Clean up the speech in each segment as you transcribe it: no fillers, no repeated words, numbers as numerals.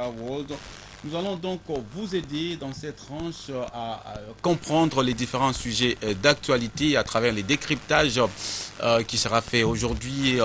World. Nous allons donc vous aider dans cette tranche à comprendre les différents sujets d'actualité à travers les décryptages qui sera fait aujourd'hui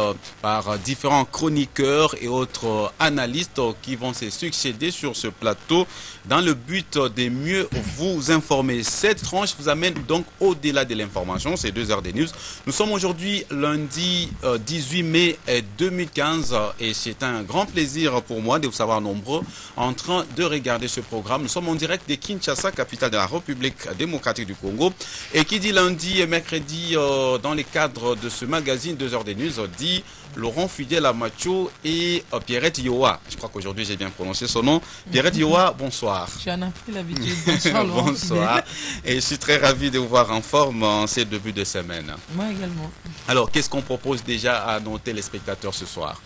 par différents chroniqueurs et autres analystes qui vont se succéder sur ce plateau dans le but de mieux vous informer. Cette tranche vous amène donc au-delà de l'information, c'est 2 heures de news. Nous sommes aujourd'hui lundi 18 mai 2015 et c'est un grand plaisir pour moi de vous savoir nombreux en train de regarder ce programme. Nous sommes en direct de Kinshasa, capitale de la République démocratique du Congo. Et qui dit lundi et mercredi dans les cadres de ce magazine 2 heures de news dit Laurent Fidel Amacho et Pierrette Yoa. Je crois qu'aujourd'hui j'ai bien prononcé son nom. Pierrette Yoa, bonsoir. J'en ai pris l'habitude. Bonsoir Laurent. Bonsoir. Et je suis très ravi de vous voir en forme en ces débuts de semaine. Moi également. Alors, qu'est-ce qu'on propose déjà à nos téléspectateurs ce soir?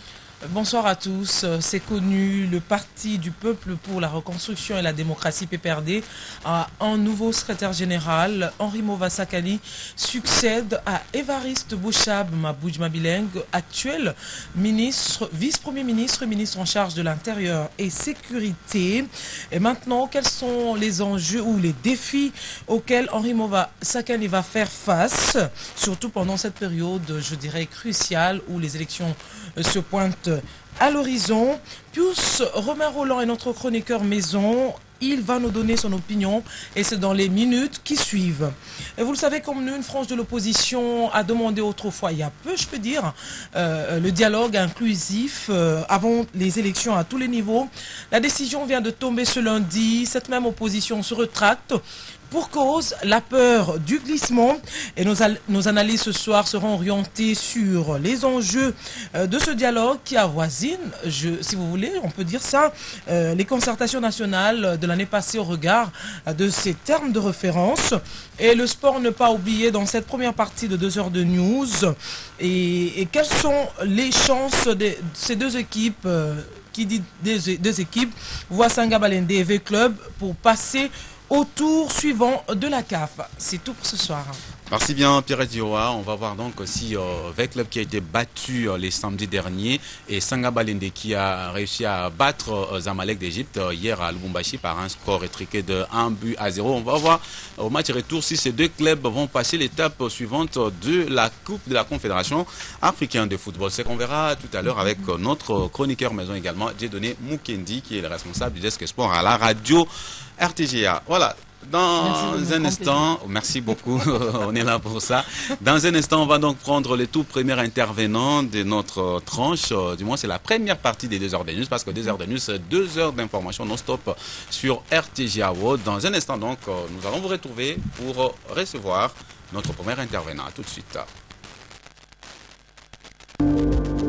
Bonsoir à tous. C'est connu, le Parti du Peuple pour la Reconstruction et la Démocratie PPRD a un nouveau secrétaire général. Henri Mova-Sakali succède à Évariste Bouchab Mabouj-Mabileng, actuel ministre, vice-premier ministre, ministre en charge de l'Intérieur et Sécurité. Et maintenant, quels sont les enjeux ou les défis auxquels Henri Mova-Sakali va faire face, surtout pendant cette période, je dirais, cruciale où les élections se pointent à l'horizon? Pius Romain-Roland est notre chroniqueur maison. Il va nous donner son opinion et c'est dans les minutes qui suivent. Et vous le savez, comme nous, une frange de l'opposition a demandé autrefois, il y a peu, je peux dire, le dialogue inclusif avant les élections à tous les niveaux. La décision vient de tomber ce lundi. Cette même opposition se rétracte pour cause la peur du glissement. Et nos analyses ce soir seront orientées sur les enjeux de ce dialogue qui avoisine, si vous voulez, on peut dire ça, les concertations nationales de l'année passée au regard de ces termes de référence. Et le sport ne pas oublier dans cette première partie de 2 heures de news. Et quelles sont les chances de ces deux équipes qui dit deux équipes, Voisanga Balende et V-Club, pour passer au tour suivant de la CAF. C'est tout pour ce soir. Merci bien Pierrette Yoa. On va voir donc aussi V-Club qui a été battu les samedis derniers et Sanga Balende qui a réussi à battre Zamalek d'Égypte hier à Lubumbashi par un score étriqué de 1-0. On va voir au match retour si ces deux clubs vont passer l'étape suivante de la Coupe de la Confédération africaine de football. C'est qu'on verra tout à l'heure avec notre chroniqueur maison également, Dieudonné Mukendi, qui est le responsable du desk sport à la radio RTGA. Voilà. Dans un instant, merci beaucoup, on est là pour ça. Dans un instant, on va donc prendre le tout premier intervenant de notre tranche. Du moins, c'est la première partie des 2 heures de news, parce que 2 heures de news, c'est 2 heures d'information non-stop sur RTGA World. Dans un instant, donc, nous allons vous retrouver pour recevoir notre premier intervenant. À tout de suite.